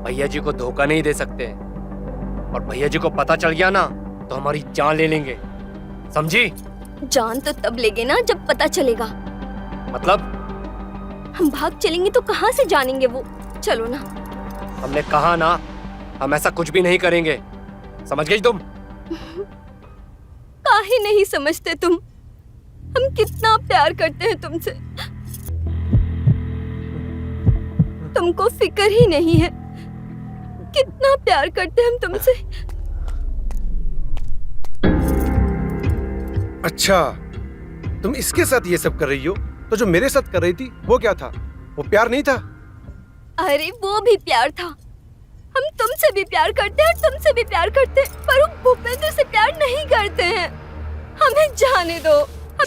भैया जी को धोखा नहीं दे सकते, और भैया जी को पता चल गया ना तो हमारी जान ले लेंगे, समझी? जान तो तब लेंगे ना जब पता चलेगा। मतलब? हम भाग चलेंगे तो कहाँ से जानेंगे वो? चलो ना। हमने कहा ना, हम ऐसा कुछ भी नहीं करेंगे, समझ गई तुम? काहे नहीं समझते तुम? हम कितना प्यार करते हैं तुमसे। तुमको फिक्र ही नहीं है कितना प्यार करते हैं हम तुमसे। अच्छा, तुम इसके साथ ये सब कर रही हो, तो जो मेरे साथ कर रही थी वो क्या था? वो प्यार नहीं था? अरे वो भी प्यार था। हम तुमसे भी प्यार करते हैं और तुमसे भी प्यार करते हैं, पर वो भूपेंद्र से प्यार नहीं करते हैं। हमें जाने दो।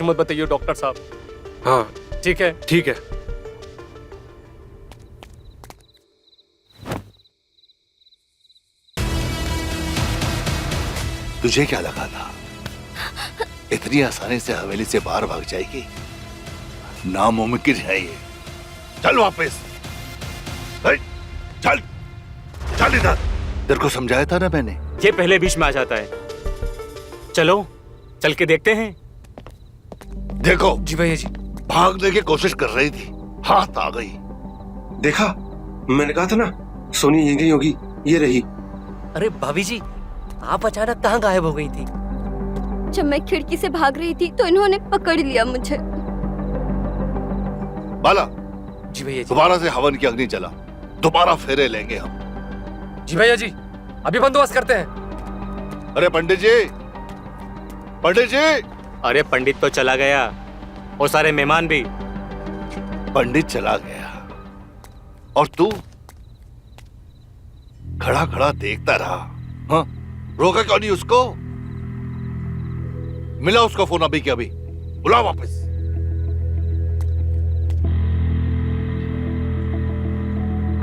मत बताइए डॉक्टर साहब। हाँ ठीक है, ठीक है। तुझे क्या लगा था इतनी आसानी से हवेली से बाहर भाग जाएगी? नामुमकिन है ये। चल वापस, चल चल इधर। तेरे को समझाया था ना मैंने। ये पहले बीच में आ जाता है। चलो चल के देखते हैं। देखो जी भैया जी। भागने की कोशिश कर रही थी, हाथ आ गई। देखा, मैंने कहा था ना सोनी यहीं कहीं होगी, ये रही। अरे भाभी जी, आप अचानक कहाँ गायब हो गई थी? जब मैं खिड़की से भाग रही थी तो इन्होंने पकड़ लिया मुझे। बाला, जी भैया जी। दोबारा से हवन की अग्नि जला, दोबारा फेरे लेंगे हम। जी भैया जी, अभी बंदोबस्त करते हैं। अरे पंडित जी, पंडित जी। अरे पंडित तो चला गया, और सारे मेहमान भी। पंडित चला गया और तू खड़ा खड़ा देखता रहा। हाँ, रोका क्यों नहीं उसको? मिला उसका फोन अभी के अभी, बुला वापस।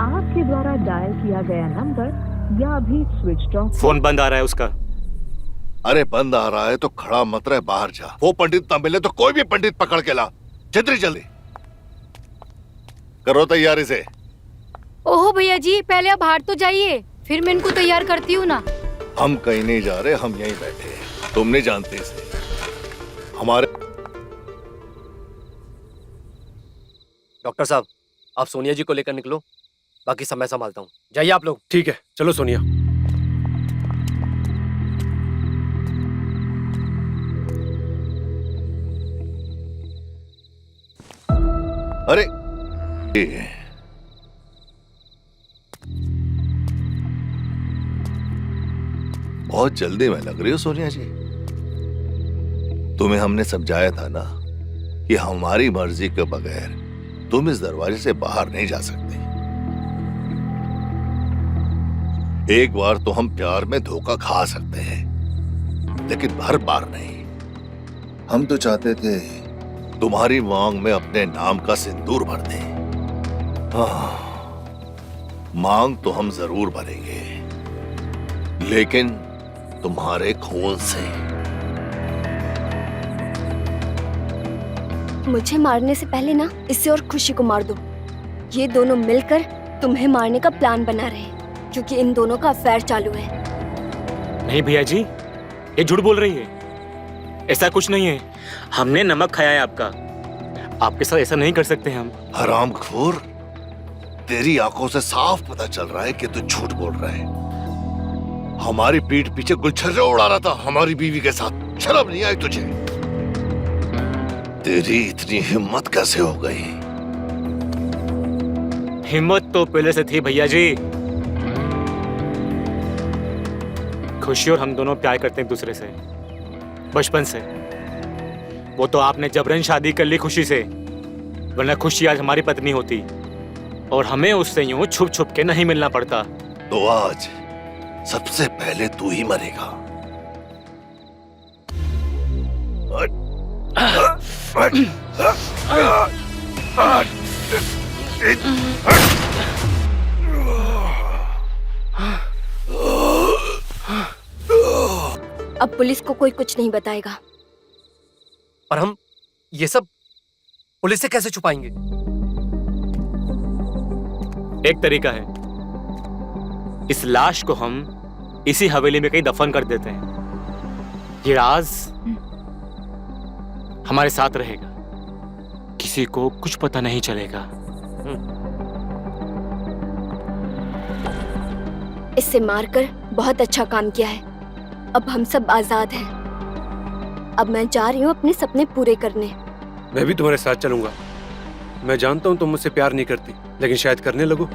आपके द्वारा डायल किया गया नंबर या अभी स्विच ऑफ। फोन बंद आ रहा है उसका। अरे बंद आ रहा है तो खड़ा मत रहे, बाहर जा। वो पंडित ना मिले तो कोई भी पंडित पकड़ के ला, जल्दी जल्दी करो तैयारी से। ओहो भैया जी, पहले आप बाहर तो जाइए, फिर मैं इनको तैयार करती हूँ ना। हम कहीं नहीं जा रहे, हम यहीं बैठे हैं। तुम नहीं जानते इसे। हमारे डॉक्टर साहब, आप सोनिया जी को लेकर निकलो, बाकी सब मैं संभालता हूँ। जाइए आप लोग। ठीक है, चलो सोनिया। अरे बहुत जल्दी में लग रही हो सोनिया जी। तुम्हें हमने समझाया था ना कि हमारी मर्जी के बगैर तुम इस दरवाजे से बाहर नहीं जा सकते। एक बार तो हम प्यार में धोखा खा सकते हैं, लेकिन हर बार नहीं। हम तो चाहते थे तुम्हारी मांग में अपने नाम का सिंदूर भर दें। मांग तो हम जरूर भरेंगे, लेकिन तुम्हारे खून से। मुझे मारने से पहले ना इससे और खुशी को मार दो। ये दोनों मिलकर तुम्हें मारने का प्लान बना रहे हैं, क्योंकि इन दोनों का अफेयर चालू है। नहीं भैया जी, ये झूठ बोल रही है। ऐसा कुछ नहीं है, हमने नमक खाया है आपका। आपके साथ ऐसा नहीं कर सकते हम। हरामखोर, तेरी आंखों से साफ पता चल रहा है कि तू झूठ बोल रहा है। हमारी पीठ पीछे गुलछर्रे उड़ा रहा था हमारी बीवी के साथ। शर्म नहीं आई तुझे? तेरी इतनी हिम्मत कैसे हो गई? हिम्मत तो पहले से थी भैया जी। खुशी और हम दोनों प्यार करते हैं एक दूसरे से बचपन से। वो तो आपने जबरन शादी कर ली खुशी से, वरना खुशी आज हमारी पत्नी होती और हमें उससे यूं छुप छुप के नहीं मिलना पड़ता। तो आज सबसे पहले तू ही मरेगा। अब पुलिस को कोई कुछ नहीं बताएगा। और हम ये सब पुलिस से कैसे छुपाएंगे? एक तरीका है, इस लाश को हम इसी हवेली में कहीं दफन कर देते हैं। ये राज हमारे साथ रहेगा, किसी को कुछ पता नहीं चलेगा। इससे मारकर बहुत अच्छा काम किया है। अब हम सब आजाद हैं। अब मैं जा रही हूँ अपने सपने पूरे करने। मैं भी तुम्हारे साथ चलूंगा। मैं जानता हूँ तुम मुझसे प्यार नहीं करती, लेकिन शायद करने लगो।